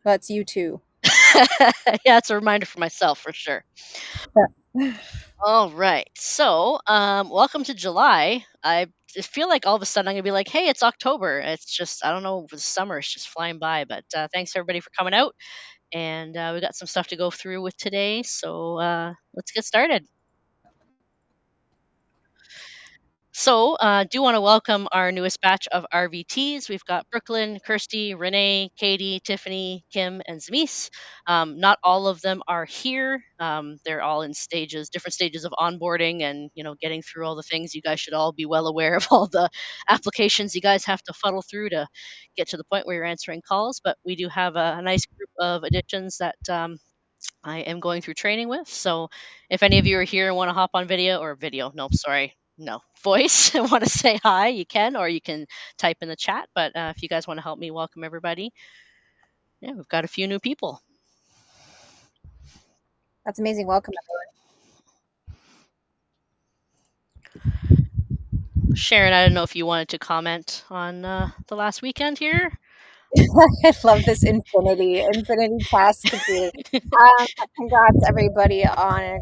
That's you too. Yeah, it's a reminder for myself for sure. All right. So, welcome to July. I just feel like all of a sudden I'm gonna be like, "Hey, it's October." It's just I don't know, the summer is just flying by. But thanks everybody for coming out, and we got some stuff to go through with today. So let's get started. So, do want to welcome our newest batch of RVTs. We've got Brooklyn, Kirsty, Renee, Katie, Tiffany, Kim, and Zemise. Not all of them are here. They're all in different stages of onboarding, and getting through all the things. You guys should all be well aware of all the applications you guys have to fuddle through to get to the point where you're answering calls. But we do have a nice group of additions that I am going through training with. So if any of you are here and want to hop on video, no, sorry, no, voice, and want to say hi, you can, or you can type in the chat. But if you guys want to help me welcome everybody, yeah, we've got a few new people. That's amazing. Welcome. Sharon, I don't know if you wanted to comment on the last weekend here. I love this infinity task completed. Congrats everybody on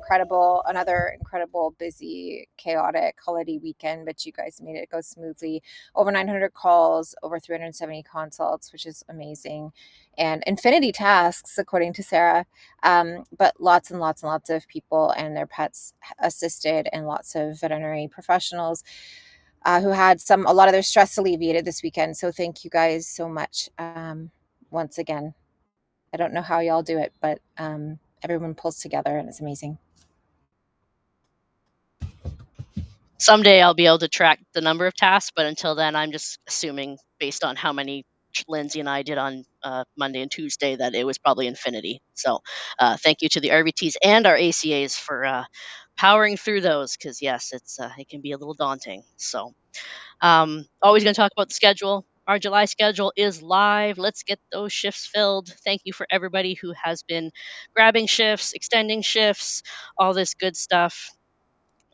another incredible, busy, chaotic holiday weekend, but you guys made it go smoothly. Over 900 calls, over 370 consults, which is amazing, and infinity tasks, according to Sarah. But lots and lots and lots of people and their pets assisted, and lots of veterinary professionals who had a lot of their stress alleviated this weekend. So thank you guys so much once again. I don't know how y'all do it, but everyone pulls together and it's amazing. Someday I'll be able to track the number of tasks, but until then, I'm just assuming based on how many Lindsay and I did on Monday and Tuesday that it was probably infinity. So thank you to the RVTs and our ACAs for powering through those because yes, it can be a little daunting. So always going to talk about the schedule. Our July schedule is live. Let's get those shifts filled. Thank you for everybody who has been grabbing shifts, extending shifts, all this good stuff.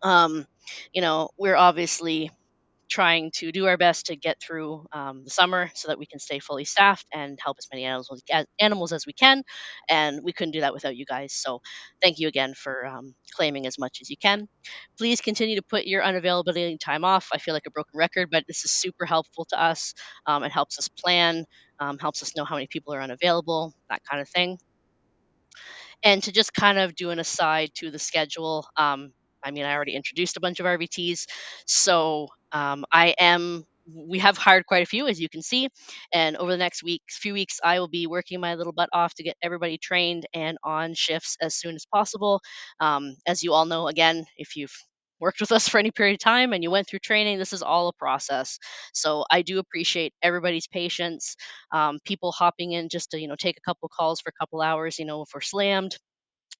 Um, we're obviously trying to do our best to get through the summer so that we can stay fully staffed and help as many animals as we can. And we couldn't do that without you guys. So thank you again for claiming as much as you can. Please continue to put your unavailability time off. I feel like a broken record, but this is super helpful to us. It helps us plan, helps us know how many people are unavailable, that kind of thing. And to just kind of do an aside to the schedule, I mean, I already introduced a bunch of RVTs, so we have hired quite a few, as you can see. And over the next few weeks, I will be working my little butt off to get everybody trained and on shifts as soon as possible. As you all know, again, if you've worked with us for any period of time and you went through training, this is all a process. So I do appreciate everybody's patience, people hopping in just to take a couple calls for a couple hours, if we're slammed,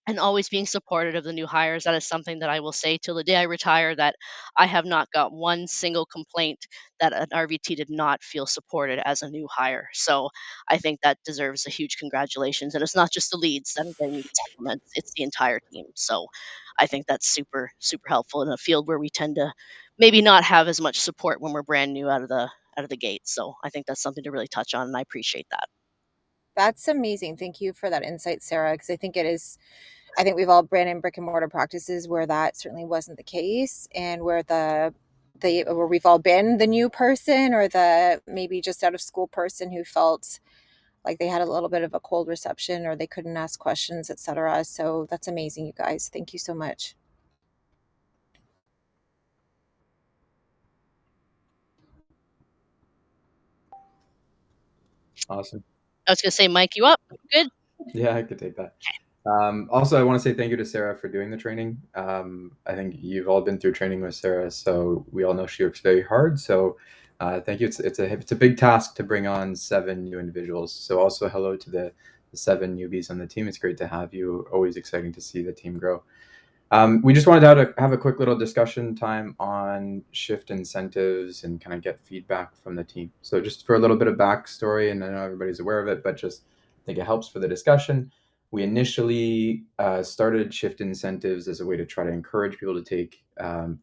and always being supportive of the new hires. That is something that I will say till the day I retire, that I have not got one single complaint that an RVT did not feel supported as a new hire. So I think that deserves a huge congratulations. And it's not just the leads that are getting these compliments, it's the entire team. So I think that's super, super helpful in a field where we tend to maybe not have as much support when we're brand new out of the gate. So I think that's something to really touch on, and I appreciate that. That's amazing. Thank you for that insight, Sarah, because I think it is. I think we've all been in brick and mortar practices where that certainly wasn't the case, and where where we've all been the new person or the maybe just out of school person who felt like they had a little bit of a cold reception or they couldn't ask questions, etc. So that's amazing, you guys. Thank you so much. Awesome. I was going to say, Mike, you up? Good. Yeah, I could take that. Also, I want to say thank you to Sarah for doing the training. I think you've all been through training with Sarah, so we all know she works very hard. So, thank you. It's a big task to bring on 7 new individuals. So, also hello to the 7 newbies on the team. It's great to have you. Always exciting to see the team grow. We just wanted to have a quick little discussion time on shift incentives and kind of get feedback from the team. So just for a little bit of backstory, and I know everybody's aware of it, but just I think it helps for the discussion. We initially started shift incentives as a way to try to encourage people to take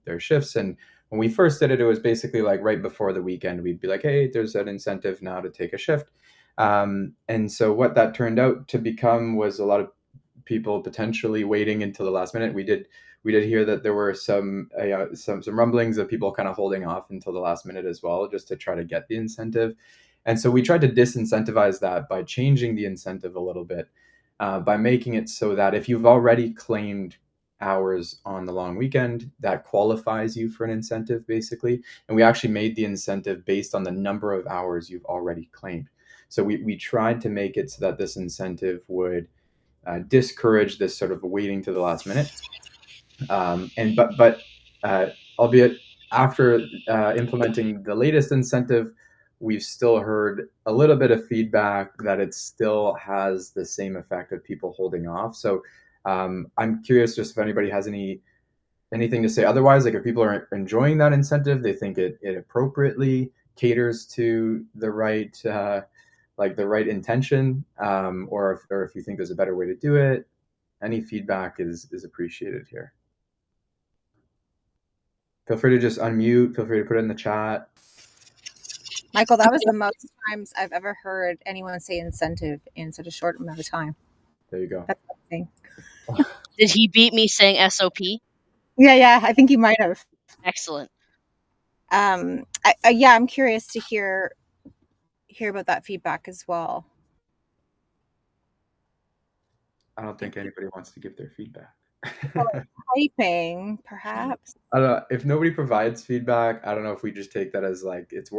their shifts. And when we first did it, it was basically like right before the weekend, we'd be like, hey, there's an incentive now to take a shift. And so what that turned out to become was a lot of people potentially waiting until the last minute. We did hear that there were some rumblings of people kind of holding off until the last minute as well, just to try to get the incentive. And so we tried to disincentivize that by changing the incentive a little bit, by making it so that if you've already claimed hours on the long weekend, that qualifies you for an incentive, basically. And we actually made the incentive based on the number of hours you've already claimed. So we tried to make it so that this incentive would discourage this sort of waiting to the last minute. And but albeit after implementing the latest incentive, we've still heard a little bit of feedback that it still has the same effect of people holding off. So I'm curious just if anybody has anything to say otherwise. Like if people are enjoying that incentive, they think it appropriately caters to the right like the right intention, or if you think there's a better way to do it. Any feedback is appreciated here. Feel free to just unmute. Feel free to put it in the chat. Michael, that was the most times I've ever heard anyone say incentive in such a short amount of time. There you go. That's amazing. Did he beat me saying SOP? Yeah, I think you might have. Excellent. Yeah, I'm curious to hear about that feedback as well. I don't think anybody wants to give their feedback. Typing, perhaps. I don't know. If nobody provides feedback, I don't know if we just take that as like it's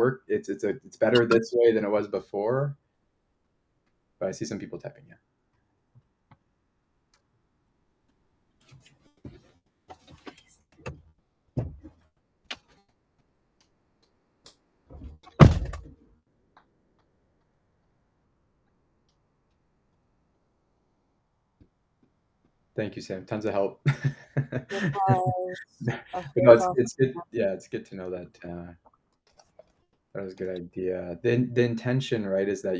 better this way than it was before. But I see some people typing, yeah. Thank you, Sam. Tons of help. It's good. Yeah, it's good to know that that was a good idea. The intention, right, is that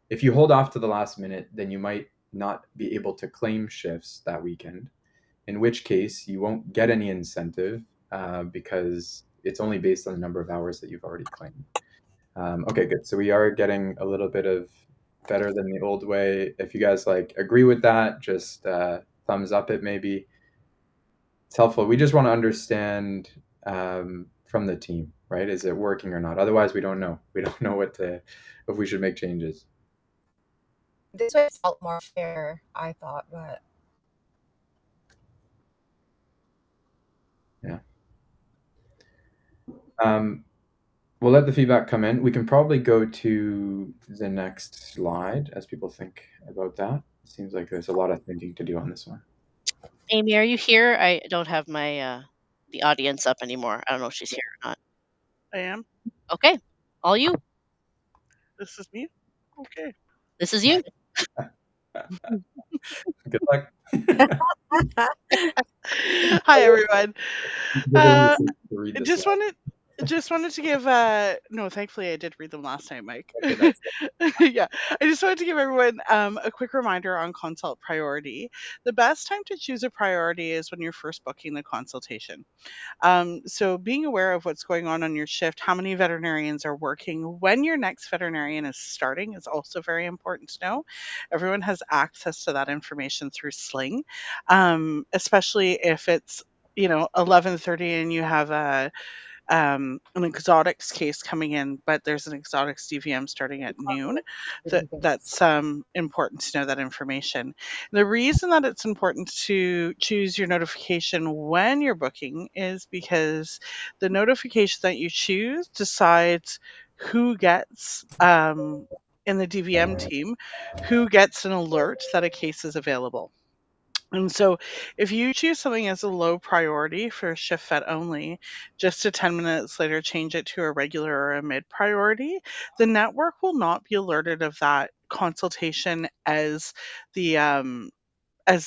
if you hold off to the last minute, then you might not be able to claim shifts that weekend. In which case, you won't get any incentive because it's only based on the number of hours that you've already claimed. Okay, good. So we are getting a little bit of better than the old way. If you guys like agree with that, just thumbs up it maybe. It's helpful. We just want to understand from the team, right? Is it working or not? Otherwise, we don't know. We don't know if we should make changes. This way felt more fair, I thought, but yeah. We'll let the feedback come in. We can probably go to the next slide as people think about that. It seems like there's a lot of thinking to do on this one. Amy, are you here? I don't have my the audience up anymore. I don't know if she's here or not. I am. Okay, all you. This is me. Okay. This is you. Good luck. Hi, everyone. To read this Just slide. wanted to give no, thankfully I did read them last time, Mike. Okay, Yeah, I just wanted to give everyone a quick reminder on consult priority. The best time to choose a priority is when you're first booking the consultation. So being aware of what's going on your shift, how many veterinarians are working, when your next veterinarian is starting is also very important to know. Everyone has access to that information through Sling, especially if it's 11:30 and you have an exotics case coming in, but there's an exotics DVM starting at noon. That's important to know that information. The reason that it's important to choose your notification when you're booking is because the notification that you choose decides who gets in the DVM team, who gets an alert that a case is available. And so, if you choose something as a low priority for shift vet only, just to 10 minutes later change it to a regular or a mid priority, the network will not be alerted of that consultation as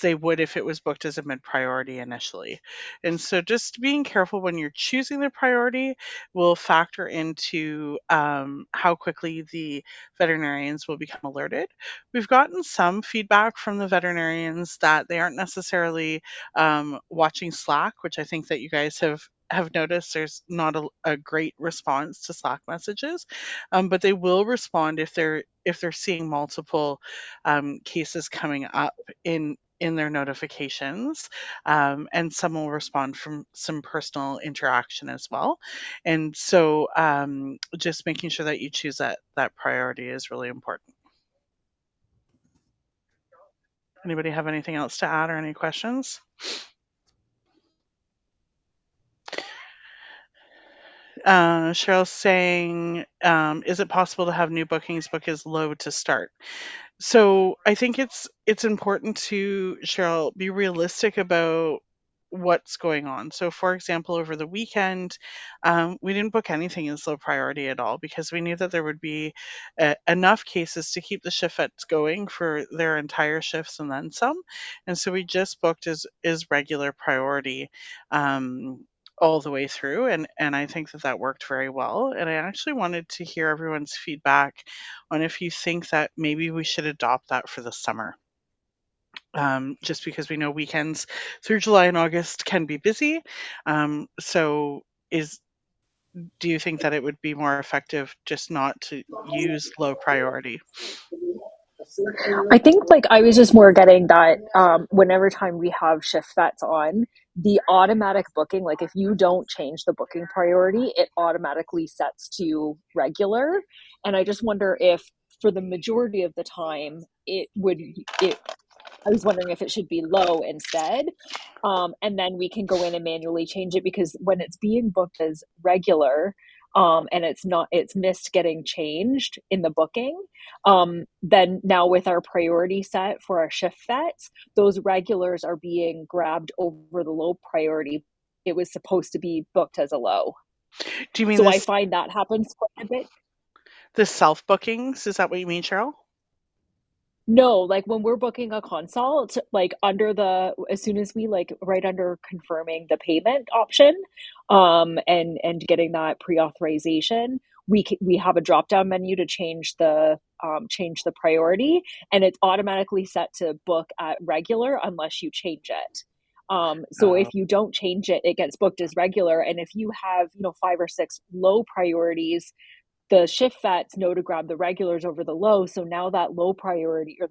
they would if it was booked as a mid priority initially. And so just being careful when you're choosing the priority will factor into how quickly the veterinarians will become alerted. We've gotten some feedback from the veterinarians that they aren't necessarily watching Slack, which I think that you guys have have noticed there's not a great response to Slack messages, but they will respond if they're seeing multiple cases coming up in their notifications, and some will respond from some personal interaction as well. And so, just making sure that you choose that priority is really important. Anybody have anything else to add or any questions? Cheryl's saying, is it possible to have new bookings book as low to start? So I think it's important to, Cheryl, be realistic about what's going on. So, for example, over the weekend, we didn't book anything as low priority at all because we knew that there would be enough cases to keep the shifts going for their entire shifts and then some. And so we just booked as regular priority. All the way through, and I think that worked very well. And I actually wanted to hear everyone's feedback on if you think that maybe we should adopt that for the summer. Just because we know weekends through July and August can be busy. So do you think that it would be more effective just not to use low priority? I think like I was just more getting that whenever time we have shift that's on, the automatic booking, like if you don't change the booking priority, it automatically sets to regular. And I just wonder if for the majority of the time I was wondering if it should be low instead. And then we can go in and manually change it, because when it's being booked as regular, and it's missed getting changed in the booking, then now with our priority set for our shift vets, those regulars are being grabbed over the low priority. It was supposed to be booked as a low. Do you mean So I this find that happens quite a bit. the self bookings? Is that what you mean, Cheryl? No, like when we're booking a consult, like as soon as we like right under confirming the payment option, and getting that pre-authorization, we have a drop-down menu to change the priority, and it's automatically set to book at regular unless you change it. So if you don't change it, it gets booked as regular. And if you have, 5 or 6 low priorities, the shift vets know to grab the regulars over the low. So now that low priority or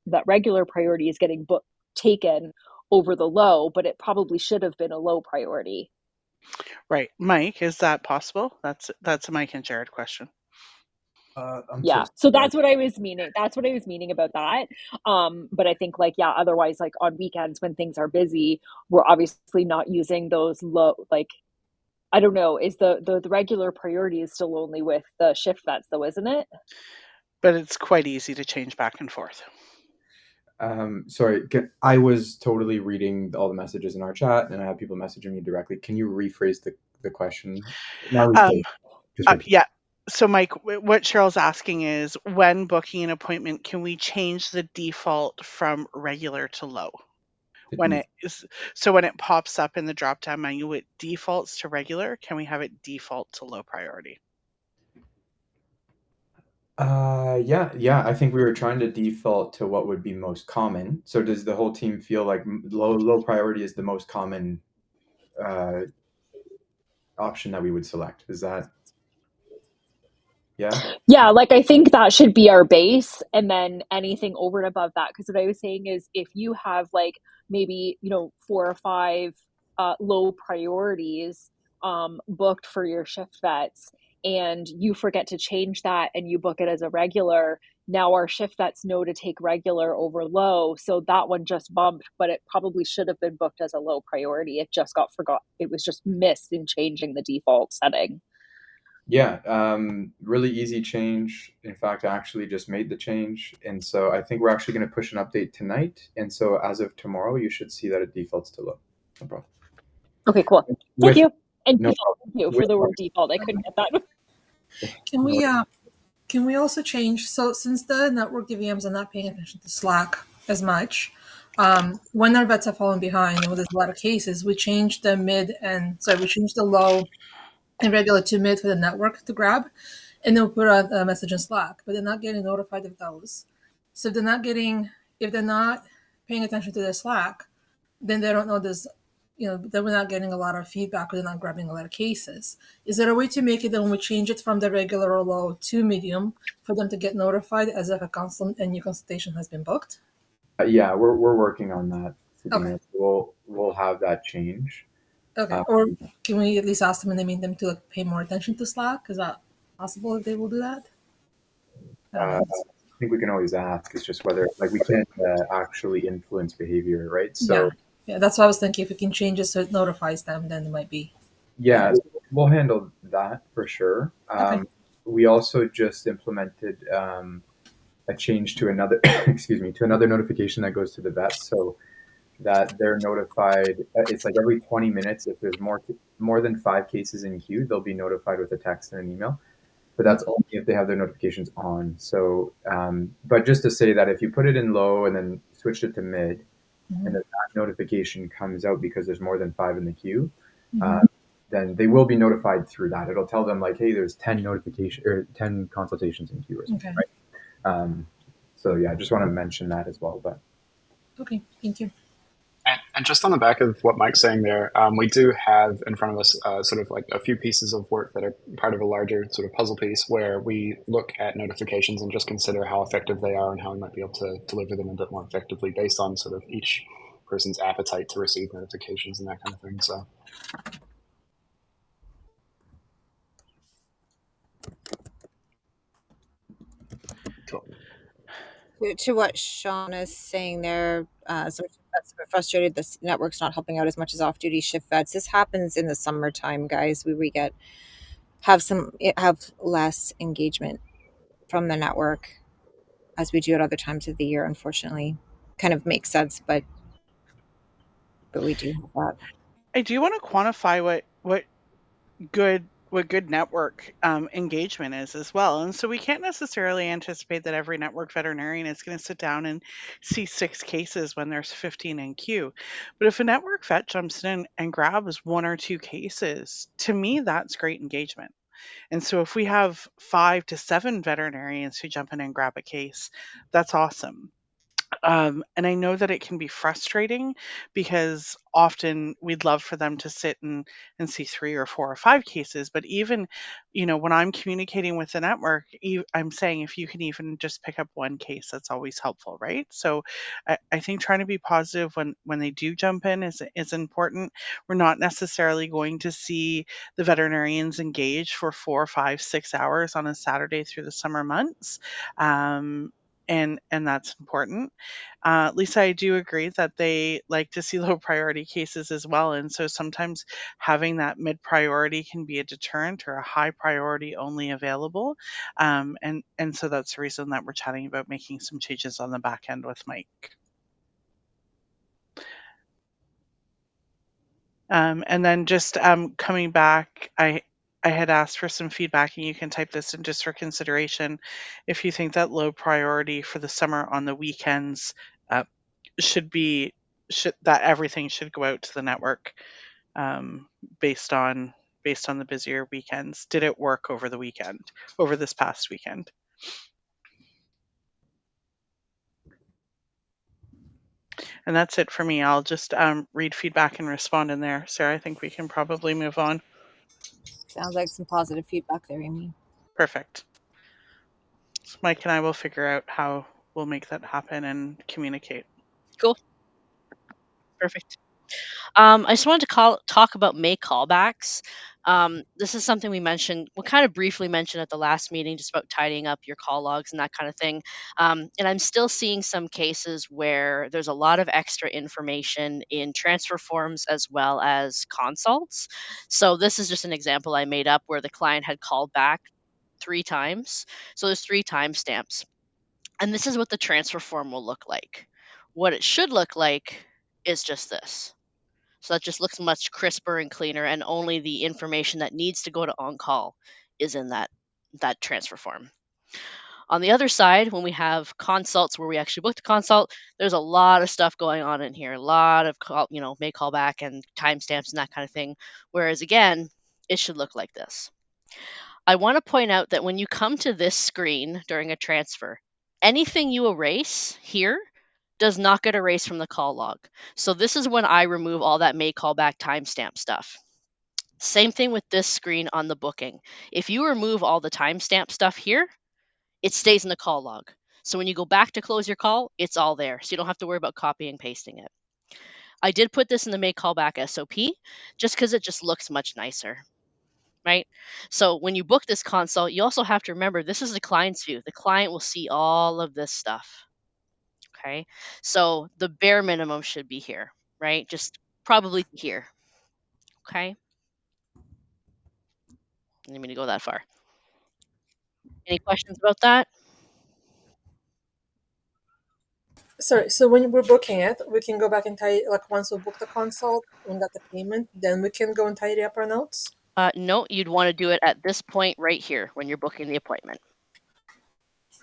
that regular priority is getting taken over the low, but it probably should have been a low priority. Right. Mike, is that possible? That's a Mike and Jared question. Yeah. So that's what I was meaning. That's what I was meaning about that. But I think otherwise, like on weekends when things are busy, we're obviously not using those low, like, I don't know, is the regular priority is still only with the shift vets though, isn't it? But it's quite easy to change back and forth. Sorry, I was totally reading all the messages in our chat, and I have people messaging me directly. Can you rephrase the question? Yeah. So, Mike, what Cheryl's asking is, when booking an appointment, can we change the default from regular to low? When it pops up in the drop-down menu, it defaults to regular. Can we have it default to low priority? Yeah. I think we were trying to default to what would be most common. So does the whole team feel like low priority is the most common option that we would select? Is that? Yeah, like I think that should be our base, and then anything over and above that. Because what I was saying is, if you have like maybe 4 or 5 low priorities booked for your shift vets, and you forget to change that and you book it as a regular, now our shift vets know to take regular over low, so that one just bumped, but it probably should have been booked as a low priority. It just got forgot. It was just missed in changing the default setting. Yeah, really easy change. In fact, I actually just made the change. And so I think we're actually going to push an update tonight. And so as of tomorrow, you should see that it defaults to low. No problem. Okay, cool. Thank you. And thank you for the word default. I couldn't get that. Can we also change, so since the network DVMs are not paying attention to Slack as much, when our vets have fallen behind, and there's a lot of cases, we changed the low and regular to mid for the network to grab, and then we'll put out a message in Slack, but they're not getting notified of those. So if they're not paying attention to their Slack, then they don't know there's that we're not getting a lot of feedback or they're not grabbing a lot of cases. Is there a way to make it that when we change it from the regular or low to medium for them to get notified as if a new consultation has been booked? Yeah, we're working on that, Sabina. Okay. We'll have that change. Okay. Or can we at least ask them in the meantime to pay more attention to Slack? Is that possible if they will do that? I don't I know. think we can always ask. It's just whether we can't actually influence behavior, right? Yeah. So Yeah, that's what I was thinking. If we can change it so it notifies them, then it might be yeah, better. we'll handle that for sure. Okay. We also just implemented a change to another excuse me, to another notification that goes to the vets, so that they're notified. It's like every 20 minutes. If there's more than 5 cases in queue, they'll be notified with a text and an email. But that's only if they have their notifications on. So, but just to say that if you put it in low and then switched it to mid, and that notification comes out because there's more than 5 in the queue, then they will be notified through that. It'll tell them like, hey, there's 10 notification or 10 consultations in queue or something, Okay. right? So yeah, I just want to mention that as well. But Okay. Thank you. And just on the back of what Mike's saying there, we do have in front of us sort of like a few pieces of work that are part of a larger sort of puzzle piece where we look at notifications and just consider how effective they are and how we might be able to deliver them a bit more effectively based on sort of each person's appetite to receive notifications and that kind of thing. So. Cool. To what Sean is saying there, some vets are frustrated this network's not helping out as much as off-duty shift vets. This happens in the summertime, guys. We have less engagement from the network as we do at other times of the year. Unfortunately, kind of makes sense, but we do have that. I do want to quantify what good network engagement is as well. And so we can't necessarily anticipate that every network veterinarian is going to sit down and see 6 cases when there's 15 in queue. But if a network vet jumps in and grabs 1 or 2 cases, to me, that's great engagement. And so if we have 5 to 7 veterinarians who jump in and grab a case, that's awesome. And I know that it can be frustrating because often we'd love for them to sit and see 3 or 4 or 5 cases. But even, when I'm communicating with the network, I'm saying if you can even just pick up 1 case, that's always helpful, right? So I think trying to be positive when they do jump in is important. We're not necessarily going to see the veterinarians engage for 4, 5, 6 hours on a Saturday through the summer months. And that's important. Lisa, I do agree that they like to see low priority cases as well. And so sometimes having that mid priority can be a deterrent or a high priority only available. And so that's the reason that we're chatting about making some changes on the back end with Mike. And then just coming back, I had asked for some feedback, and you can type this in just for consideration. If you think that low priority for the summer on the weekends uh, should that everything should go out to the network um, based on the busier weekends. Did it work over this past weekend? And that's it for me. I'll just read feedback and respond in there. Sarah, I think we can probably move on. Sounds like some positive feedback there, Amy. Perfect. So Mike and I will figure out how we'll make that happen and communicate. Cool. Perfect. I just wanted to talk about May callbacks. This is something we kind of briefly mentioned at the last meeting, just about tidying up your call logs and that kind of thing. And I'm still seeing some cases where there's a lot of extra information in transfer forms as well as consults. So this is just an example I made up where the client had called back 3 times. So there's 3 timestamps. And this is what the transfer form will look like. What it should look like is just this. So that just looks much crisper and cleaner, and only the information that needs to go to on call is in that transfer form. On the other side, when we have consults where we actually booked a consult, there's a lot of stuff going on in here, a lot of may call back and timestamps and that kind of thing. Whereas again, it should look like this. I want to point out that when you come to this screen during a transfer, anything you erase here does not get erased from the call log. So this is when I remove all that may callback timestamp stuff. Same thing with this screen on the booking. If you remove all the timestamp stuff here, it stays in the call log. So when you go back to close your call, it's all there. So you don't have to worry about copying and pasting it. I did put this in the make callback SOP just because it just looks much nicer, right? So when you book this consult, you also have to remember this is the client's view. The client will see all of this stuff. Okay. So the bare minimum should be here, right? Just probably here. Okay. I didn't mean to go that far. Any questions about that? Sorry, so when we're booking it, we can go back and tidy, like once we book the consult and got the payment, then we can go and tidy up our notes? No, you'd want to do it at this point right here when you're booking the appointment.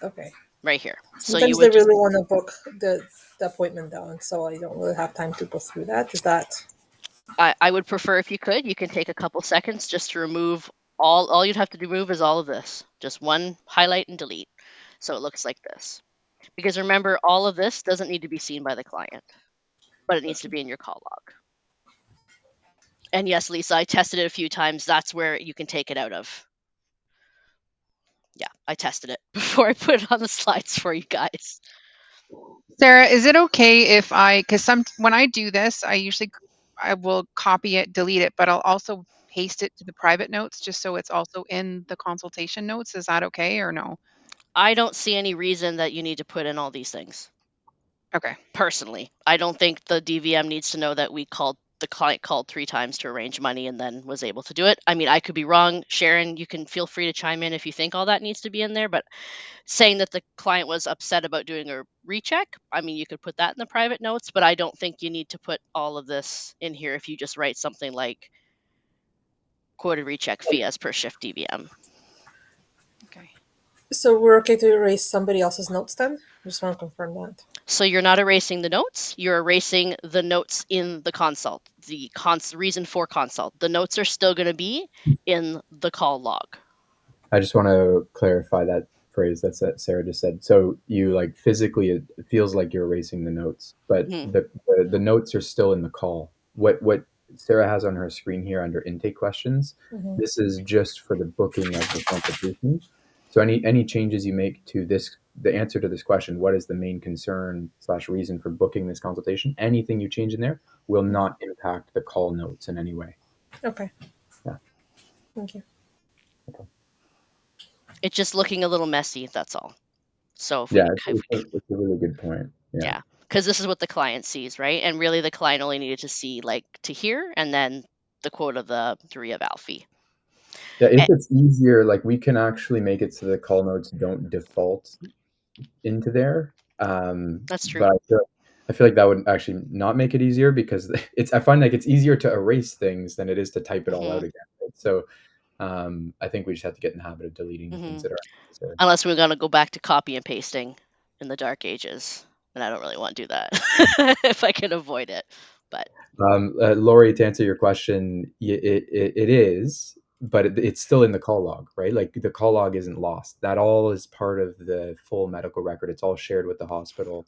Okay. Right here. So Sometimes you they would just, really want to book the appointment down, so I don't really have time to go through that. Is that I would prefer if you could, you can take a couple seconds just to remove all you'd have to remove is all of this. Just one highlight and delete. So it looks like this. Because remember, all of this doesn't need to be seen by the client, but it needs to be in your call log. And yes, Lisa, I tested it a few times. That's where you can take it out of. Yeah, I tested it before I put it on the slides for you guys. Sarah, is it okay if because when I do this, I will copy it, delete it, but I'll also paste it to the private notes just so it's also in the consultation notes. Is that okay or no? I don't see any reason that you need to put in all these things. Okay. Personally, I don't think the DVM needs to know that the client called 3 times to arrange money and then was able to do it. I mean, I could be wrong. Sharon, you can feel free to chime in if you think all that needs to be in there, but saying that the client was upset about doing a recheck, I mean, you could put that in the private notes, but I don't think you need to put all of this in here if you just write something like quoted recheck fee as per shift DVM. Okay. so? We're okay to erase somebody else's notes then? I just want to confirm that. So you're not erasing the notes, you're erasing the notes in the consult, the reason for consult. The notes are still going to be in the call log. I just want to clarify that phrase that Sarah just said. So you like physically, it feels like you're erasing the notes, but Mhm. the notes are still in the call. What Sarah has on her screen here under intake questions, Mhm. this is just for the booking of the consultation. So any changes you make to this, the answer to this question, what is the main concern / reason for booking this consultation? Anything you change in there will not impact the call notes in any way. Okay. Yeah. Thank you. It's just looking a little messy, that's all. So Yeah, it's a really good point. yeah, because this is what the client sees, right? And really the client only needed to see like to here and then the quote of the reeval fee. Yeah, if it's easier, like we can actually make it so the call notes don't default into there. That's true. But I feel like that would actually not make it easier because I find like it's easier to erase things than it is to type it all out again. Right? So I think we just have to get in the habit of deleting the things that are unnecessary. Unless we're going to go back to copy and pasting in the dark ages. And I don't really want to do that if I can avoid it. But Lori, to answer your question, it is, but it's still in the call log, right? Like the call log isn't lost. That all is part of the full medical record. It's all shared with the hospital.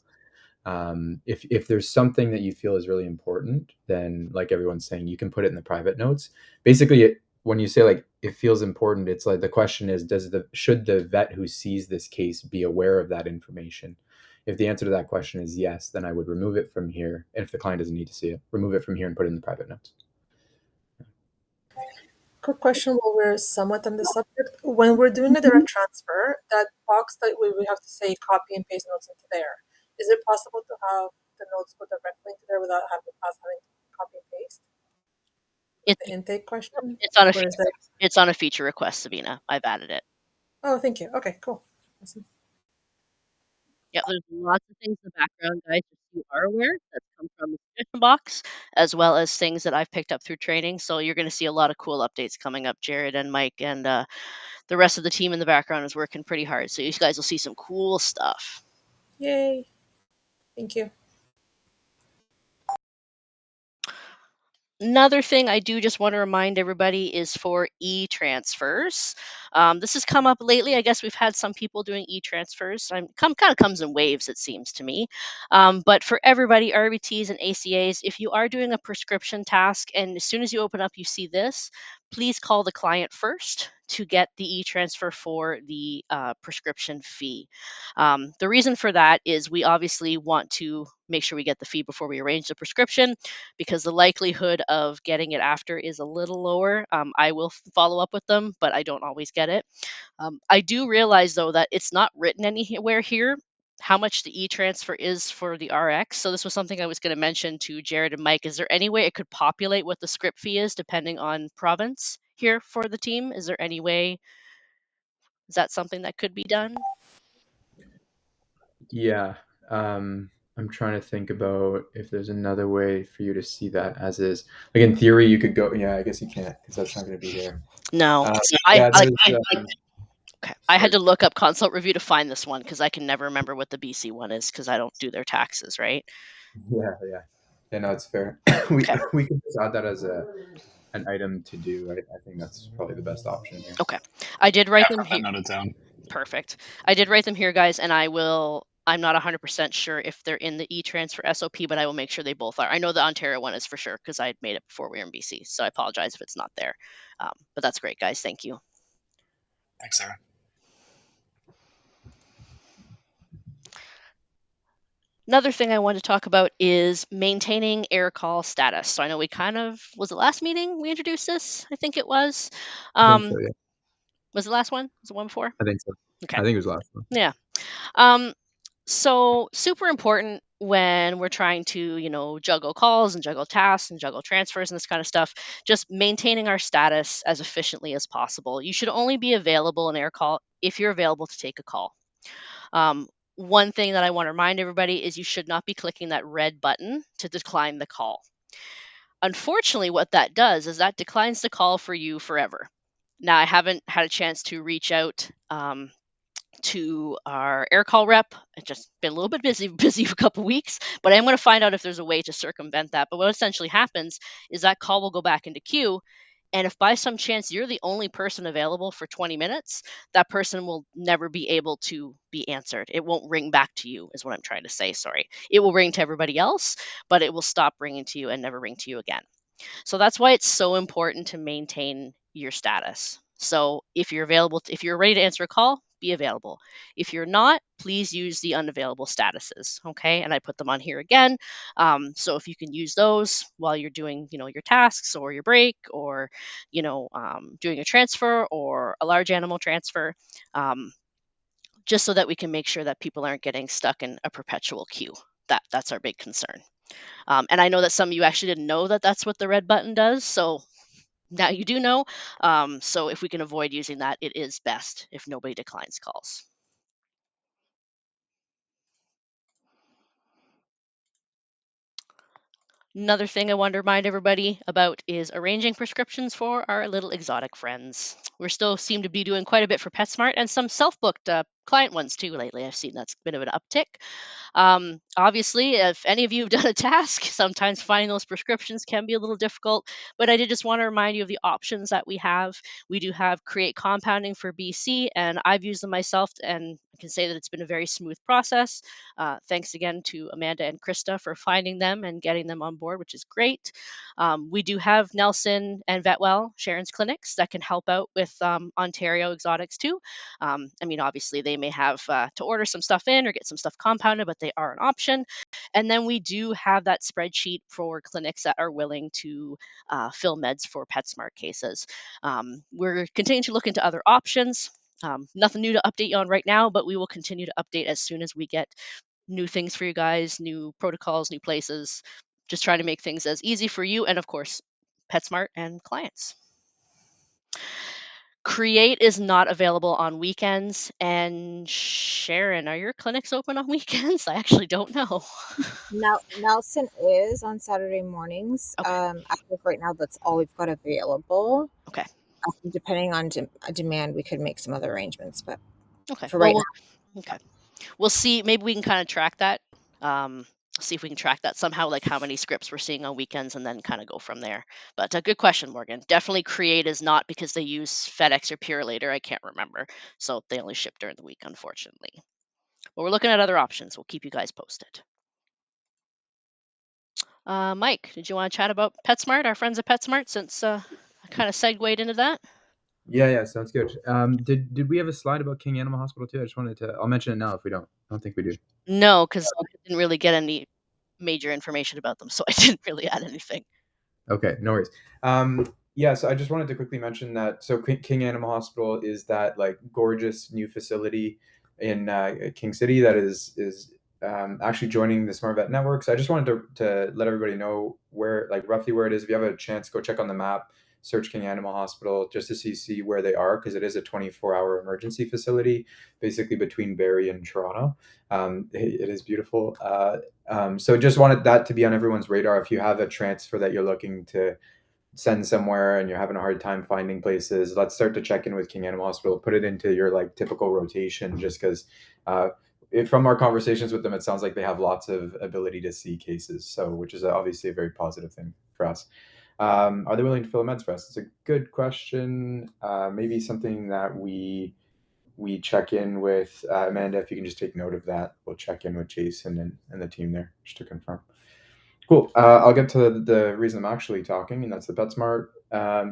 If there's something that you feel is really important, then like everyone's saying, you can put it in the private notes. Basically, when you say like it feels important, it's like the question is, should the vet who sees this case be aware of that information? If the answer to that question is yes, then I would remove it from here. And if the client doesn't need to see it, remove it from here and put it in the private notes. Quick question while we're somewhat on the subject. When we're doing a direct transfer, that box that we have to say copy and paste notes into there, is it possible to have the notes go directly into there without having to copy and paste? The intake question? it's on a feature request, Sabina. I've added it. Oh, thank you. Okay, cool. Awesome. Yeah, there's lots of things in the background, guys, if you are aware, that come from the suggestion box, as well as things that I've picked up through training. So you're going to see a lot of cool updates coming up. Jared and Mike and the rest of the team in the background is working pretty hard. So you guys will see some cool stuff. Yay. Thank you. Another thing I do just want to remind everybody is for e-transfers. This has come up lately. I guess we've had some people doing e-transfers. Kind of comes in waves, it seems to me. But for everybody, RBTs and ACAs, if you are doing a prescription task and as soon as you open up, you see this, please call the client first to get the e-transfer for the prescription fee. The reason for that is we obviously want to make sure we get the fee before we arrange the prescription because the likelihood of getting it after is a little lower. I will follow up with them, but I don't always get it. I do realize, though, that it's not written anywhere here how much the e-transfer is for the RX. So this was something I was going to mention to Jared and Mike. Is there any way it could populate what the script fee is depending on province here for the team? Is there any way? Is that something that could be done? Yeah. I'm trying to think about if there's another way for you to see that as is. Like in theory, you could go. Yeah, I guess you can't because that's not going to be here. No. Yeah, I there's. Okay. I had Sorry. to look up consult review to find this one because I can never remember what the BC one is because I don't do their taxes, right? Yeah. No, it's fair. Okay. we can just add that as an item to do. I think that's probably the best option here. Okay. I did write them I've got here. that noted down. Perfect. I did write them here, guys, and I'm not 100% sure if they're in the e-transfer SOP, but I will make sure they both are. I know the Ontario one is for sure because I had made it before we were in BC, so I apologize if it's not there. But that's great, guys. Thank you. Thanks, Sarah. Another thing I want to talk about is maintaining air call status. So I know was it last meeting we introduced this? I think it was. I think so. Yeah. Was it last one? Was it one before? I think so. Okay. I think it was last one. Yeah. So super important when we're trying to, juggle calls and juggle tasks and juggle transfers and this kind of stuff, just maintaining our status as efficiently as possible. You should only be available in air call if you're available to take a call. One thing that I want to remind everybody is you should not be clicking that red button to decline the call. Unfortunately, what that does is that declines the call for you forever. Now, I haven't had a chance to reach out to our air call rep. I've just been a little bit busy for a couple weeks, but I'm going to find out if there's a way to circumvent that. But what essentially happens is that call will go back into queue. And if by some chance you're the only person available for 20 minutes, that person will never be able to be answered. It won't ring back to you, is what I'm trying to say. Sorry. It will ring to everybody else, but it will stop ringing to you and never ring to you again. So that's why it's so important to maintain your status. So if you're available, if you're ready to answer a call, be available. If you're not, please use the unavailable statuses. Okay, and I put them on here again. So if you can use those while you're doing, your tasks or your break, or doing a transfer or a large animal transfer. Just so that we can make sure that people aren't getting stuck in a perpetual queue. That's our big concern. And I know that some of you actually didn't know that that's what the red button does. So now you do know. So if we can avoid using that, it is best if nobody declines calls. Another thing I want to remind everybody about is arranging prescriptions for our little exotic friends. We still seem to be doing quite a bit for PetSmart and some self-booked client ones too lately. I've seen that's a bit of an uptick. Obviously, if any of you have done a task, sometimes finding those prescriptions can be a little difficult, but I did just want to remind you of the options that we have. We do have Create Compounding for BC, and I've used them myself, and I can say that it's been a very smooth process. Thanks again to Amanda and Krista for finding them and getting them on board, which is great. We do have Nelson and Vetwell, Sharon's clinics, that can help out with Ontario exotics too. Obviously, they may have to order some stuff in or get some stuff compounded, but they are an option. And then we do have that spreadsheet for clinics that are willing to fill meds for PetSmart cases. We're continuing to look into other options. Nothing new to update you on right now, but we will continue to update as soon as we get new things for you guys, new protocols, new places. Just trying to make things as easy for you and, of course, PetSmart and clients. Create is not available on weekends. And Sharon, are your clinics open on weekends? I actually don't know. Now, Nelson is on Saturday mornings. Okay. I think right now that's all we've got available. Okay. Depending on demand, we could make some other arrangements, but Okay. for right Okay. We'll see. Maybe we can kind of track that. see if we can track that somehow, like how many scripts we're seeing on weekends, and then kind of go from there. But a good question, Morgan. Definitely Create is not because they use FedEx or Purelator. I can't remember. So they only ship during the week, unfortunately. But we're looking at other options. We'll keep you guys posted. Mike, did you want to chat about PetSmart, our friends at PetSmart, since I kind of segued into that? Yeah, sounds good. Did we have a slide about King Animal Hospital too? I just wanted to. I'll mention it now if we don't. I don't think we do. No, because I didn't really get any major information about them, so I didn't really add anything. Okay, no worries. Yeah, so I just wanted to quickly mention that. So King Animal Hospital is that like gorgeous new facility in King City that is actually joining the Smart Vet Network. So I just wanted to let everybody know where, like roughly where it is. If you have a chance, go check on the map, search King Animal Hospital just to see where they are, because it is a 24-hour emergency facility, basically between Barrie and Toronto. It is beautiful. So just wanted that to be on everyone's radar. If you have a transfer that you're looking to send somewhere and you're having a hard time finding places, let's start to check in with King Animal Hospital. Put it into your like typical rotation, just because from our conversations with them, it sounds like they have lots of ability to see cases. So, which is obviously a very positive thing for us. Are they willing to fill meds for us? It's a good question. Maybe something that we check in with Amanda. If you can just take note of that, we'll check in with Jason and the team there just to confirm. Cool. I'll get to the reason I'm actually talking, and that's the PetSmart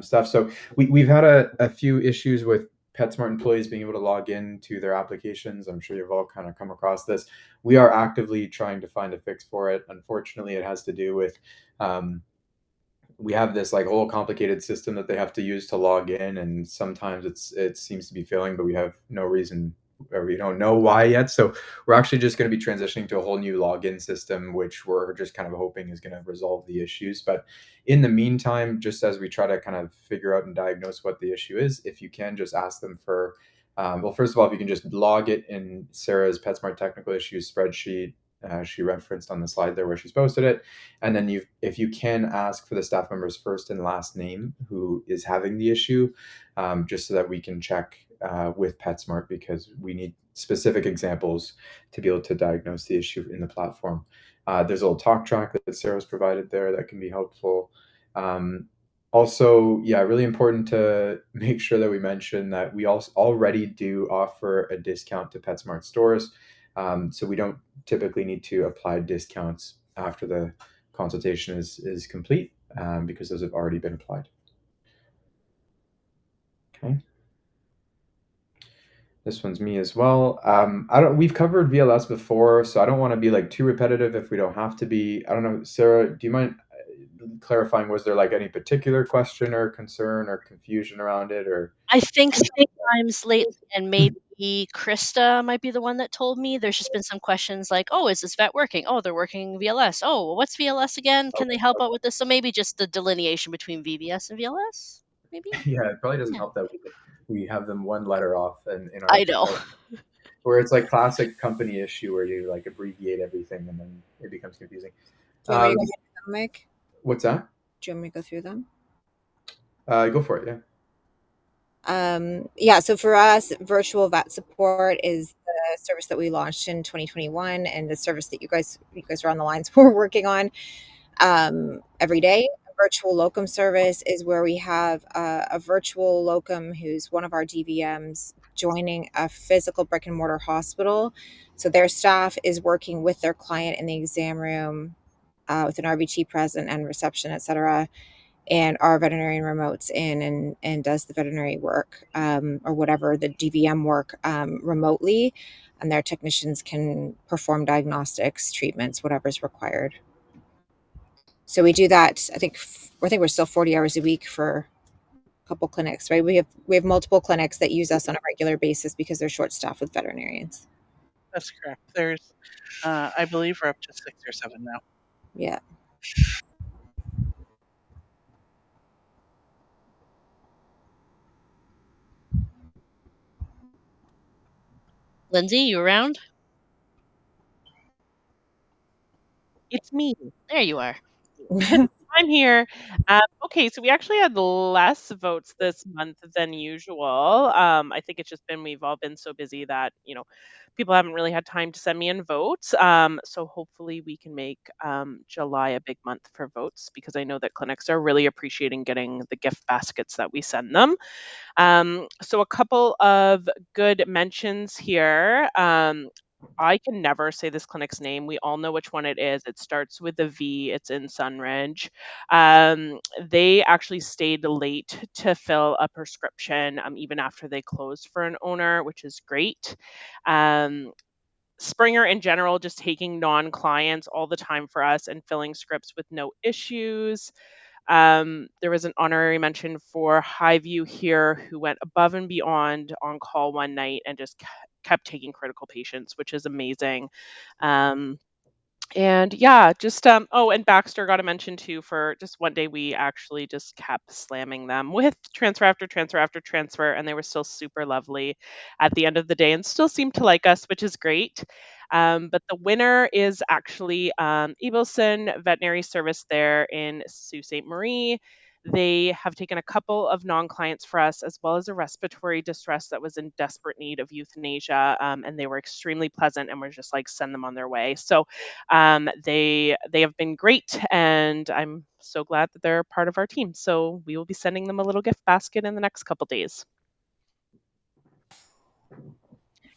stuff. So we've had a few issues with PetSmart employees being able to log in to their applications. I'm sure you've all kind of come across this. We are actively trying to find a fix for it. Unfortunately, it has to do with we have this like whole complicated system that they have to use to log in, and sometimes it seems to be failing, but we have no reason, or we don't know why yet. So we're actually just going to be transitioning to a whole new login system, which we're just kind of hoping is going to resolve the issues. But in the meantime, just as we try to kind of figure out and diagnose what the issue is, if you can just ask them for well, first of all, if you can just log it in Sarah's PetSmart technical issues spreadsheet, she referenced on the slide there where she's posted it. And then if you can ask for the staff member's first and last name who is having the issue, just so that we can check with PetSmart, because we need specific examples to be able to diagnose the issue in the platform. There's a little talk track that Sarah's provided there that can be helpful. Also, yeah, really important to make sure that we mention that we also already do offer a discount to PetSmart stores. So we don't typically need to apply discounts after the consultation is complete, because those have already been applied. Okay. This one's me as well. We've covered VLS before, so I don't want to be like too repetitive if we don't have to be. I don't know, Sarah, do you mind clarifying? Was there like any particular question or concern or confusion around it, or? I think sometimes lately, and maybe Krista might be the one that told me, there's just been some questions like, oh, is this vet working? Oh, they're working VLS. Oh, well, what's VLS again? Can they help out with this? So maybe just the delineation between VVS and VLS, maybe? Yeah, it probably doesn't help that we have them one letter off in our I know. where it's like classic company issue where you like abbreviate everything and then it becomes confusing. Do you want me to go through them, Mike? What's that? Do you want me to go through them? Go for it. Yeah, so for us, virtual vet support is the service that we launched in 2021, and the service that you guys are on the lines we're working on every day. A virtual locum service is where we have a virtual locum who's one of our DVMs joining a physical brick and mortar hospital. So their staff is working with their client in the exam room with an RVT present and reception, etc. And our veterinarian remotes in and does the veterinary work or whatever the DVM work remotely, and their technicians can perform diagnostics, treatments, whatever's required. So we do that. I think we're still 40 hours a week for a couple clinics, right? We have multiple clinics that use us on a regular basis because they're short staffed with veterinarians. That's correct. There's, I believe, we're up to 6 or 7 now. Yeah. Lindsay, you around? It's me. There you are. I'm here. Okay, so we actually had less votes this month than usual. I think it's just been we've all been so busy that people haven't really had time to send me in votes. So hopefully we can make July a big month for votes because I know that clinics are really appreciating getting the gift baskets that we send them. So a couple of good mentions here. I can never say this clinic's name. We all know which one it is. It starts with a V. It's in Sunridge. They actually stayed late to fill a prescription, even after they closed for an owner, which is great. Um, Springer in general, just taking non-clients all the time for us and filling scripts with no issues. There was an honorary mention for Highview here, who went above and beyond on call one night and just kept taking critical patients, which is amazing. Um, and yeah, just oh, and Baxter got a mention too for just one day we actually just kept slamming them with transfer after transfer after transfer, and they were still super lovely at the end of the day and still seem to like us, which is great. But the winner is actually Evilson Veterinary Service there in Sault Ste. Marie. They have taken a couple of non clients for us, as well as a respiratory distress that was in desperate need of euthanasia. And they were extremely pleasant and were just like, send them on their way. So they have been great, and I'm so glad that they're part of our team. So we will be sending them a little gift basket in the next couple days.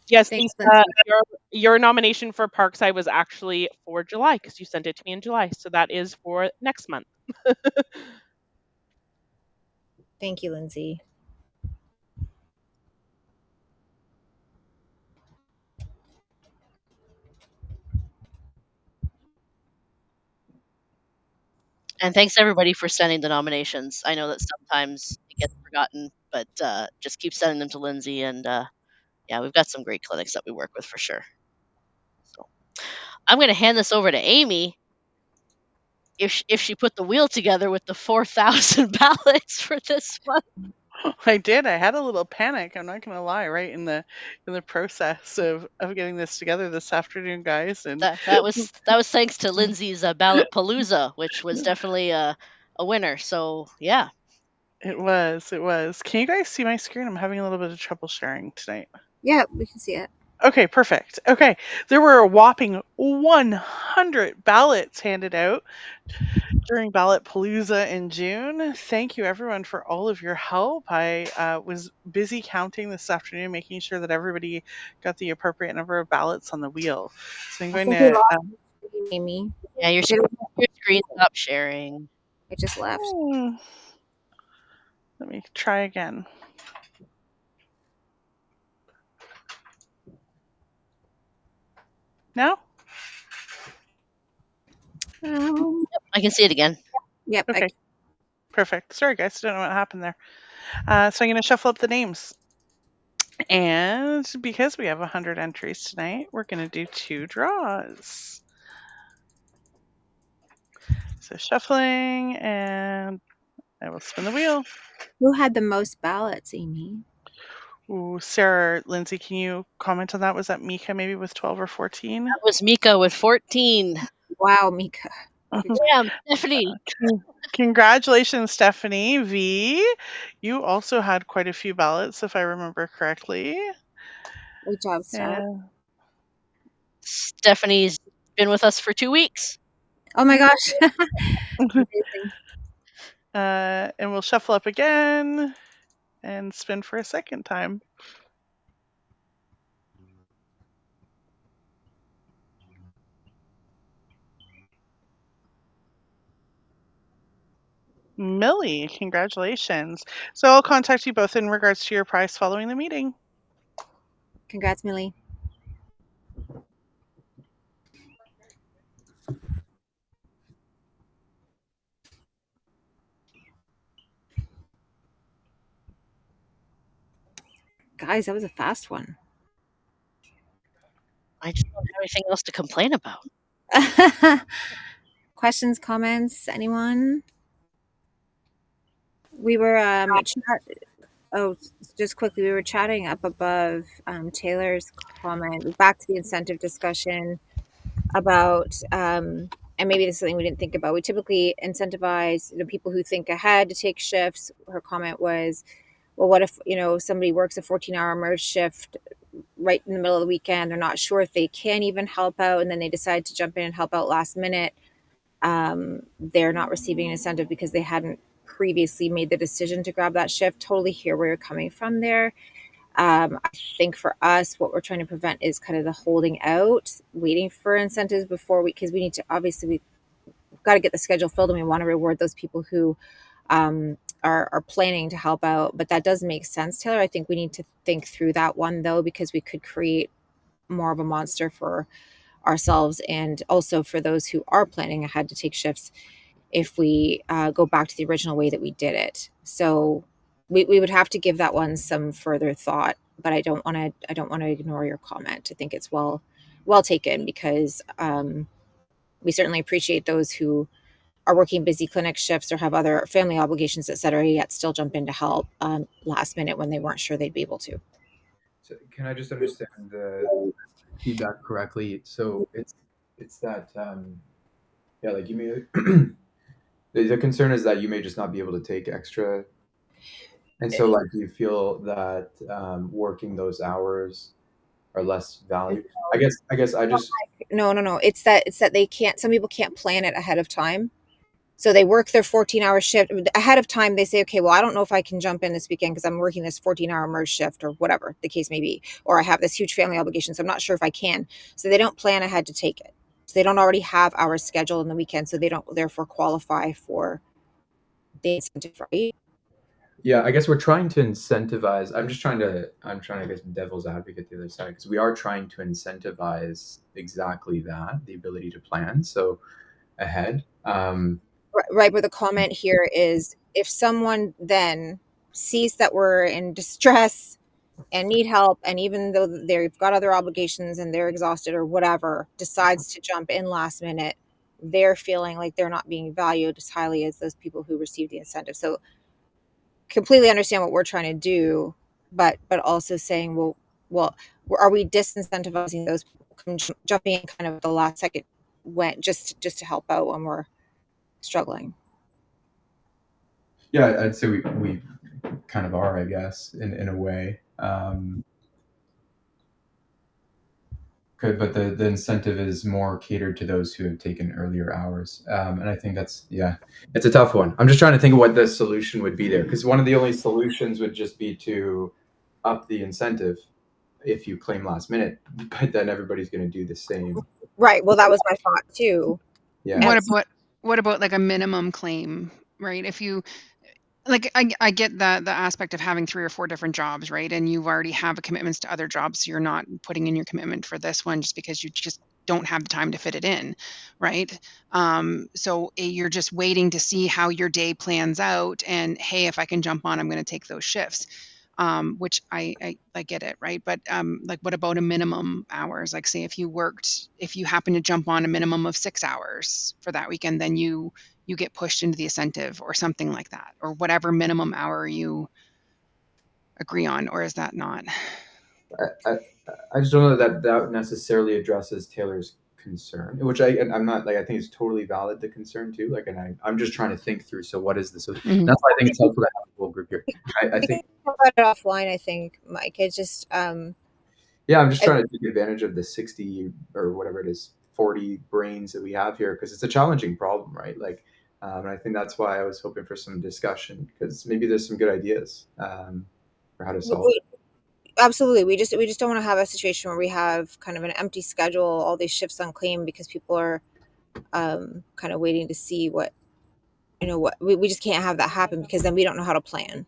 Yes, Thanks, Lisa, Lindsay. your nomination for Parkside was actually for July because you sent it to me in July. So that is for next month. Thank you, Lindsay. And thanks everybody for sending the nominations. I know that sometimes it gets forgotten, but just keep sending them to Lindsay. And yeah, we've got some great clinics that we work with for sure. So I'm going to hand this over to Amy. If she put the wheel together with the 4,000 ballots for this one. I did. I had a little panic. I'm not gonna lie. Right in the process of getting this together this afternoon, guys, and That was thanks to Lindsay's ballot palooza, which was definitely a winner. So yeah. it was. It was. Can you guys see my screen? I'm having a little bit of trouble sharing tonight. Yeah, we can see it. Okay, perfect. Okay, there were a whopping 100 ballots handed out during Ballot Palooza in June. Thank you, everyone, for all of your help. I was busy counting this afternoon, making sure that everybody got the appropriate number of ballots on the wheel. So I'm I going think we to. lost Amy. Yeah, your Did screen stop sharing. it just left? Let me try again. Now? Yep, I can see it again. Yep. Okay. Perfect. Sorry, guys. I don't know what happened there. So I'm going to shuffle up the names. And because we have 100 entries tonight, we're going to do 2 draws. So shuffling, and I will spin the wheel. Who had the most ballots, Amy? Ooh, Sarah, Lindsay, can you comment on that? Was that Mika maybe with 12 or 14? That was Mika with 14. Wow, Mika. Damn, Stephanie. Congratulations, Stephanie. V, you also had quite a few ballots, if I remember correctly. Good job, Steph. Stephanie's been with us for 2 weeks. Oh my gosh. Amazing. And we'll shuffle up again and spin for a second time. Millie, congratulations. So I'll contact you both in regards to your prize following the meeting. Congrats, Millie. Guys, that was a fast one. I just don't have anything else to complain about. Questions, comments, anyone? We were just quickly, we were chatting up above Taylor's comment, back to the incentive discussion about and maybe this is something we didn't think about. We typically incentivize people who think ahead to take shifts. Her comment was, well, what if somebody works a 14-hour merge shift right in the middle of the weekend? They're not sure if they can even help out, and then they decide to jump in and help out last minute. They're not receiving an incentive because they hadn't previously made the decision to grab that shift. Totally hear where you're coming from there. I think for us, what we're trying to prevent is kind of the holding out, waiting for incentives because we need to, obviously, we've got to get the schedule filled, and we want to reward those people who are planning to help out. But that does make sense, Taylor. I think we need to think through that one, though, because we could create more of a monster for ourselves and also for those who are planning ahead to take shifts if we go back to the original way that we did it. So we would have to give that one some further thought. But I don't want to ignore your comment. I think it's well taken, because we certainly appreciate those who are working busy clinic shifts or have other family obligations, et cetera, yet still jump in to help last minute when they weren't sure they'd be able to. So can I just understand the feedback correctly? So it's that yeah, like you may the concern is that you may just not be able to take extra, and so like you feel that working those hours are less valuable. I guess I just No. It's that they can't. Some people can't plan it ahead of time. So they work their 14-hour shift ahead of time. They say, okay, well, I don't know if I can jump in this weekend because I'm working this 14-hour merge shift or whatever the case may be, or I have this huge family obligation, so I'm not sure if I can. So they don't plan ahead to take it. So they don't already have hours scheduled in the weekend, so they don't therefore qualify for the incentive, right? yeah, I guess we're trying to incentivize. I'm trying to get devil's advocate the other side, because we are trying to incentivize exactly that, the ability to plan so ahead. Right, but the comment here is, if someone then sees that we're in distress and need help, and even though they've got other obligations and they're exhausted or whatever, decides to jump in last minute, they're feeling like they're not being valued as highly as those people who receive the incentive. So completely understand what we're trying to do, but also saying, well, are we disincentivizing those people jumping in kind of at the last second when just to help out when we're struggling? Yeah, I'd say we kind of are, I guess, in a way. Good, but the incentive is more catered to those who have taken earlier hours, and I think that's, yeah, it's a tough one. I'm just trying to think of what the solution would be there, because one of the only solutions would just be to up the incentive if you claim last minute, but then everybody's going to do the same. Right. Well, that was my thought too. Yeah. What about like a minimum claim, right? If you like, I get the aspect of having 3 or 4 different jobs, right? And you already have commitments to other jobs, so you're not putting in your commitment for this one just because you just don't have the time to fit it in, right? So you're just waiting to see how your day plans out, and hey, if I can jump on, I'm going to take those shifts. Which I get it, right? But like, what about a minimum hours? Like, say if you happen to jump on a minimum of 6 hours for that weekend, then you get pushed into the incentive or something like that, or whatever minimum hour you agree on, or is that not? I just don't know that necessarily addresses Taylor's concern, which I'm not, like, I think it's totally valid, the concern too. Like, and I'm just trying to think through. So what is this? Mhm. That's why I think it's helpful to have a whole group here. I We think, can talk about it offline, I think, Mike. It's just yeah, I'm just trying to take advantage of the 60 or whatever it is, 40 brains that we have here, because it's a challenging problem, right? Like, and I think that's why I was hoping for some discussion, because maybe there's some good ideas for how to solve it. absolutely. We just don't want to have a situation where we have kind of an empty schedule, all these shifts unclaimed because people are kind of waiting to see what we just can't have that happen, because then we don't know how to plan.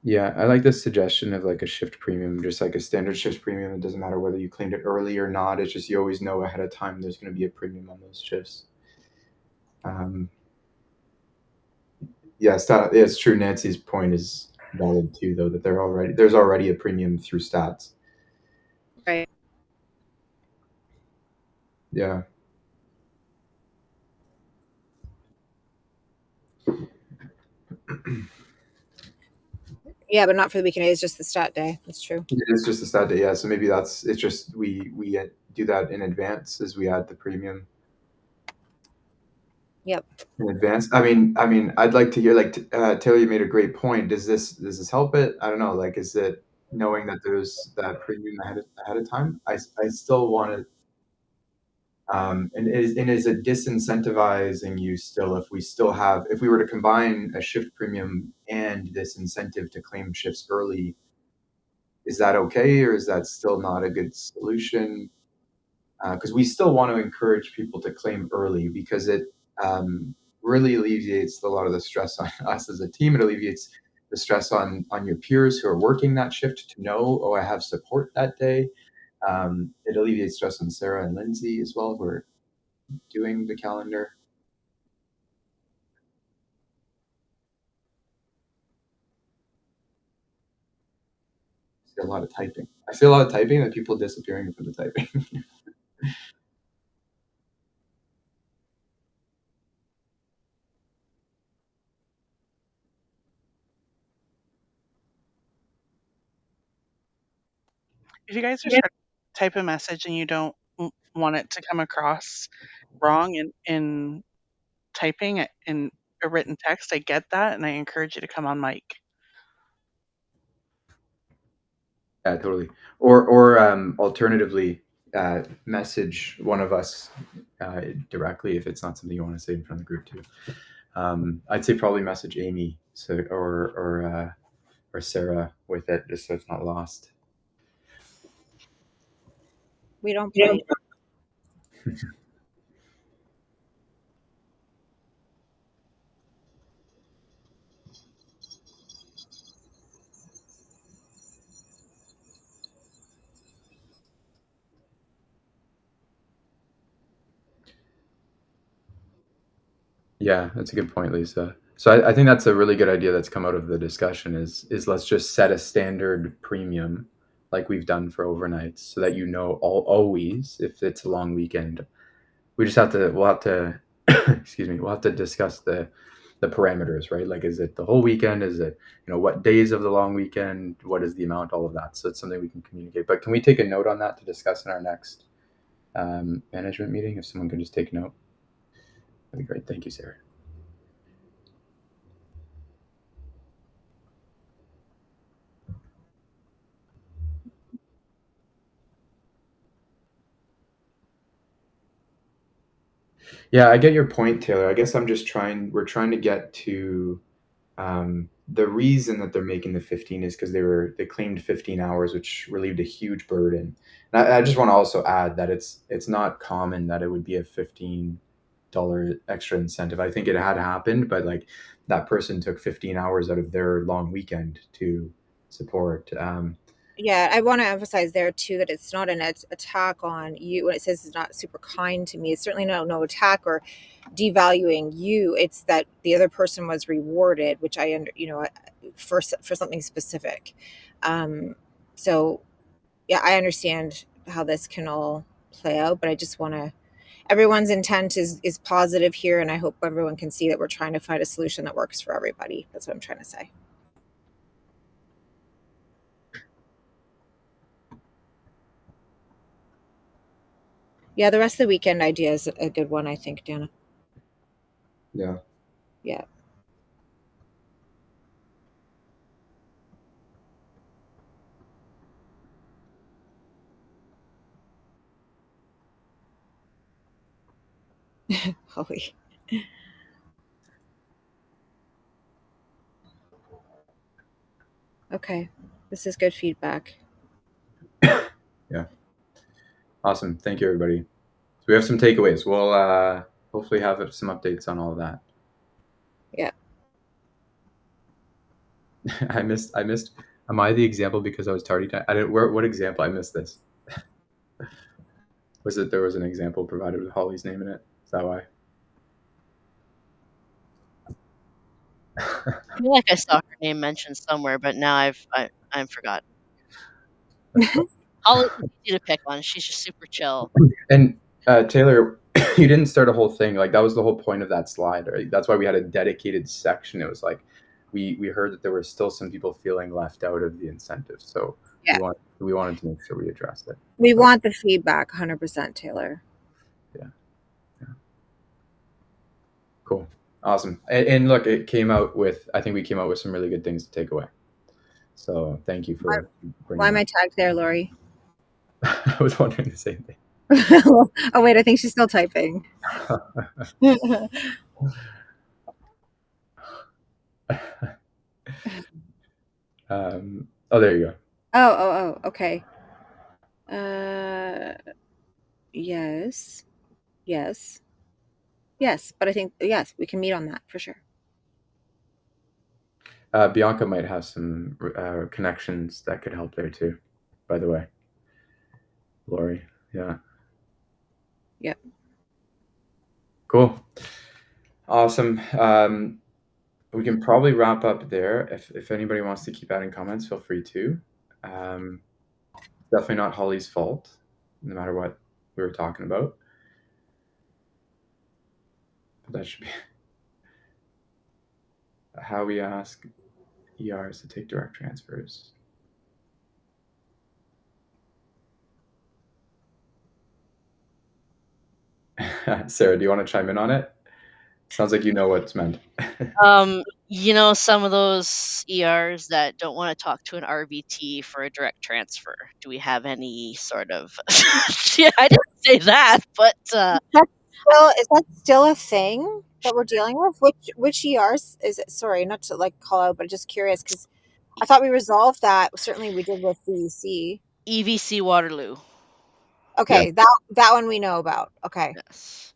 Yeah, I like this suggestion of like a shift premium, just like a standard shift premium. It doesn't matter whether you claimed it early or not. It's just you always know ahead of time there's going to be a premium on those shifts. Yeah, it's true. Nancy's point is valid too, though, that there's already a premium through stats. Right. Yeah. Yeah, but not for the weekend. It's just the stat day. That's true. It's just a stat day, yeah. So maybe it's just we do that in advance as we add the premium. Yep. In advance. I mean, I'd like to hear, like, Taylor, you made a great point. Does this help it? I don't know. Like, is it knowing that there's that premium ahead of time? I still want to. And is it disincentivizing you still if we were to combine a shift premium and this incentive to claim shifts early, is that okay, or is that still not a good solution? Because we still want to encourage people to claim early because it really alleviates a lot of the stress on us as a team. It alleviates the stress on your peers who are working that shift to know, oh, I have support that day. It alleviates stress on Sarah and Lindsay as well, who are doing the calendar. I see a lot of typing. I see a lot of typing and people disappearing from the typing. If you guys are trying to type a message and you don't want it to come across wrong in typing it in a written text, I get that, and I encourage you to come on mic. Yeah, totally. Or alternatively, message one of us directly if it's not something you want to say in front of the group too. I'd say probably message Amy or Sarah with it, just so it's not lost. We don't play. Yeah, that's a good point, Lisa. So I think that's a really good idea that's come out of the discussion is let's just set a standard premium like we've done for overnights so that always if it's a long weekend. We'll have to excuse me, we'll have to discuss the parameters, right? Like, is it the whole weekend? Is it, what days of the long weekend? What is the amount? All of that. So it's something we can communicate. But can we take a note on that to discuss in our next management meeting? If someone can just take note, that'd be great. Thank you, Sarah. Yeah, I get your point, Taylor. I guess we're trying to get to the reason that they're making the 15 is because they claimed 15 hours, which relieved a huge burden. And I just want to also add that it's not common that it would be a $15 extra incentive. I think it had happened, but like that person took 15 hours out of their long weekend to support. Yeah, I want to emphasize there too that it's not an attack on you. When it says it's not super kind to me, it's certainly no attack or devaluing you. It's that the other person was rewarded, which for something specific. So yeah, I understand how this can all play out, but I just want to. Everyone's intent is positive here, and I hope everyone can see that we're trying to find a solution that works for everybody. That's what I'm trying to say. Yeah, the rest of the weekend idea is a good one, I think, Dana. Yeah. Yeah. Holy. Okay. This is good feedback. Yeah. Awesome. Thank you, everybody. So we have some takeaways. We'll hopefully have some updates on all of that. Yeah. I missed. Am I the example because I was tardy? I didn't. What example? I missed this. Was it there was an example provided with Holly's name in it? Is that why? I feel like I saw her name mentioned somewhere, but now I've forgotten. Holly's easy to pick on. She's just super chill. And Taylor, you didn't start a whole thing. Like that was the whole point of that slide. Right? That's why we had a dedicated section. It was like, we heard that there were still some people feeling left out of the incentive. So Yeah. we wanted to make sure we addressed it. We want the feedback 100%, Taylor. Yeah. Cool. Awesome. And look, I think we came out with some really good things to take away. So thank you for bringing Why am that. I tagged there, Lori? I was wondering the same thing. Oh, wait, I think she's still typing. Oh, there you go. Oh, okay. Yes. But I think, yes, we can meet on that for sure. Bianca might have some connections that could help there too, by the way. Lori, yeah. Yep. Cool. Awesome. We can probably wrap up there. If anybody wants to keep adding comments, feel free to. Definitely not Holly's fault, no matter what we were talking about. But that should be how we ask ERs to take direct transfers. Sarah, do you want to chime in on it? Sounds like you know what's meant. Some of those ERs that don't want to talk to an RVT for a direct transfer. Do we have any sort of? Yeah, I didn't say that, but is that still a thing that we're dealing with? Which ERs is it? Sorry, not to like call out, but just curious because I thought we resolved that. Certainly, we did with VEC. EVC Waterloo. Okay, that one we know about. Okay. Yes.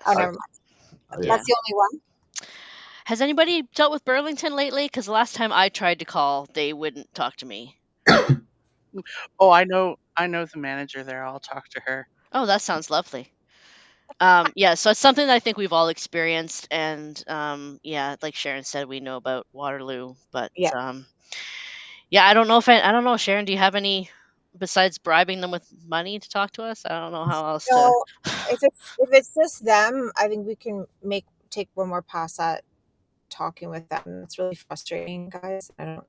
Oh, never mind. Yeah. That's the only one. Has anybody dealt with Burlington lately? Because the last time I tried to call, they wouldn't talk to me. Oh, I know the manager there. I'll talk to her. Oh, that sounds lovely. Yeah, so it's something that I think we've all experienced, and yeah, like Sharon said, we know about Waterloo, but Yeah. I don't know Sharon, do you have any besides bribing them with money to talk to us? I don't know how else to. No, if it's just them, I think we can take one more pass at talking with them. It's really frustrating, guys. I don't.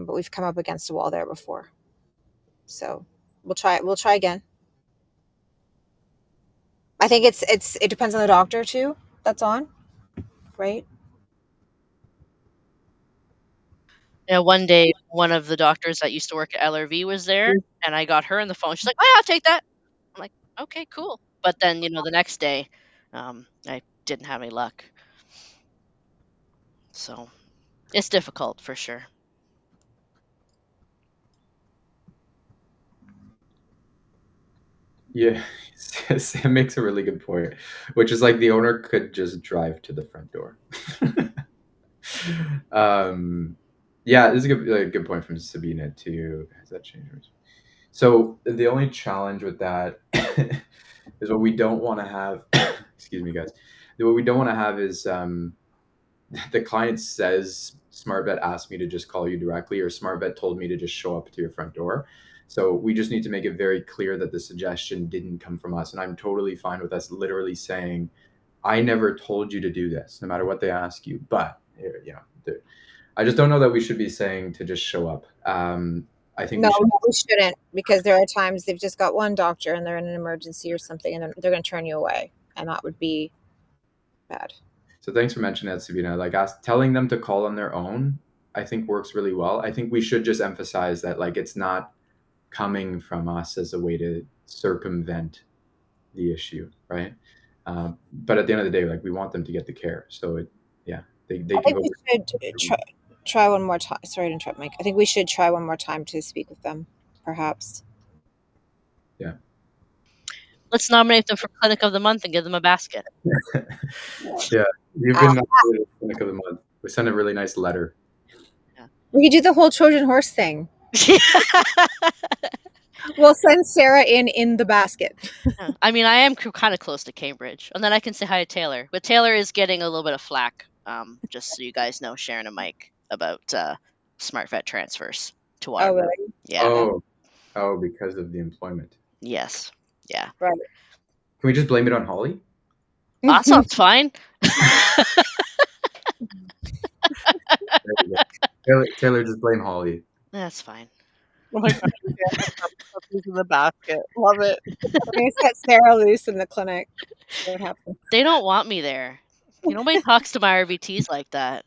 But we've come up against a wall there before, so we'll try again. I think it depends on the doctor too. That's on, right? Yeah, one day one of the doctors that used to work at LRV was there, and I got her on the phone. She's like, "Oh yeah, I'll take that." I'm like, "Okay, cool." But then the next day, I didn't have any luck. So it's difficult for sure. Yeah, Sam makes a really good point, which is like the owner could just drive to the front door. Yeah, this is a good point from Sabina too. Has that changed? So the only challenge with that is what we don't want to have. Excuse me, guys. What we don't want to have is the client says SmartVet asked me to just call you directly, or SmartVet told me to just show up to your front door. So we just need to make it very clear that the suggestion didn't come from us. And I'm totally fine with us literally saying, I never told you to do this, no matter what they ask you. But, I just don't know that we should be saying to just show up. I think we shouldn't, because there are times they've just got one doctor and they're in an emergency or something, and they're going to turn you away. And that would be bad. So thanks for mentioning that, Sabina. Like telling them to call on their own, I think works really well. I think we should just emphasize that it's not coming from us as a way to circumvent the issue, right? But at the end of the day, we want them to get the care. So they I can think go. we should try one more time. Sorry to interrupt, Mike. I think we should try one more time to speak with them, perhaps. Yeah. Let's nominate them for Clinic of the Month and give them a basket. Yeah, you've been nominated for Clinic of the Month. We sent a really nice letter. Yeah. We could do the whole Trojan horse thing. We'll send Sarah in the basket. I mean, I am kind of close to Cambridge, and then I can say hi to Taylor. But Taylor is getting a little bit of flack, just so you guys know, Sharon and Mike, about SmartVet transfers to Waterloo. Oh, really? Yeah. Oh, because of the employment. Yes. Yeah. Right. Can we just blame it on Holly? That sounds fine. Taylor, just blame Holly. That's fine. Oh my gosh, yeah, puppies in the basket. Love it. We're gonna set Sarah loose in the clinic. See what happens. They don't want me there. Nobody talks to my RVTs like that.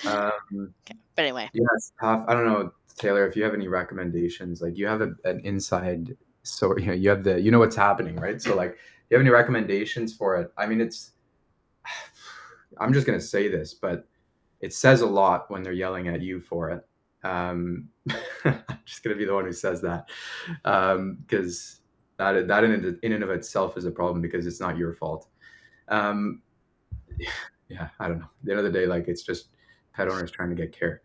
Um, But anyway, yeah, it's tough. I don't know, Taylor, if you have any recommendations. Like, you have an inside, so you have you know what's happening, right? So, like, you have any recommendations for it? I mean, I'm just gonna say this, but it says a lot when they're yelling at you for it. I'm just gonna be the one who says that, because that in and of itself is a problem because it's not your fault. Um, yeah, I don't know. At the end of the day, like, it's just pet owners trying to get care.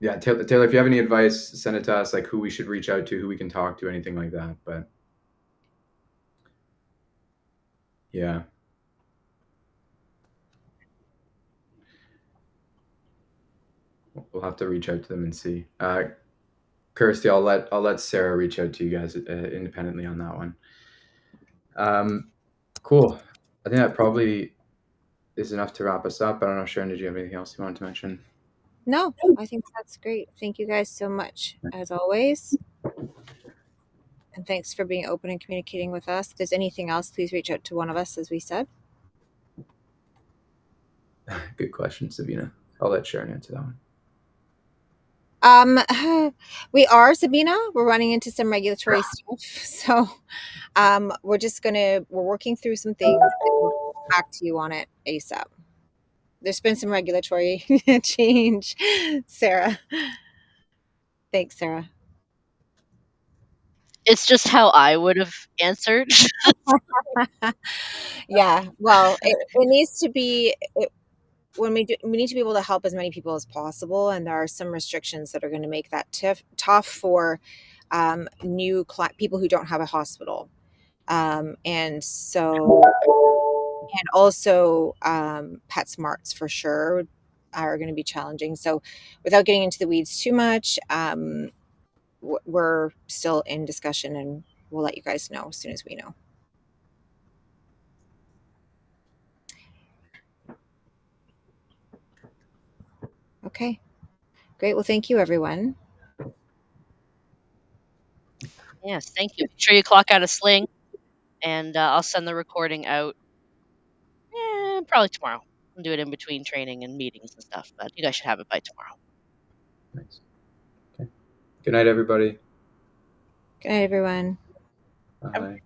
Yeah, Taylor, if you have any advice, send it to us, like who we should reach out to, who we can talk to, anything like that. But yeah. We'll have to reach out to them and see. Kirsty, I'll let Sarah reach out to you guys independently on that one. Cool. I think that probably is enough to wrap us up. I don't know, Sharon, did you have anything else you wanted to mention? No, I think that's great. Thank you guys so much, as always. And thanks for being open and communicating with us. If there's anything else, please reach out to one of us, as we said. Good question, Sabina. I'll let Sharon answer that one. We are, Sabina. We're running into some regulatory stuff. So we're working through some things and we'll get back to you on it ASAP. There's been some regulatory change, Sarah. Thanks, Sarah. it's just how I would have answered. Yeah, well, it needs to be when we need to be able to help as many people as possible, and there are some restrictions that are going to make that tough for new people who don't have a hospital, and also PetSmarts for sure are going to be challenging. So without getting into the weeds too much, we're still in discussion, and we'll let you guys know as soon as we know. Okay, great. Well, thank you, everyone. Yes, thank you. Make sure you clock out a sling, and I'll send the recording out probably tomorrow. I'll do it in between training and meetings and stuff, but you guys should have it by tomorrow. Nice. Okay. Good night, everybody. Good night, everyone. Bye.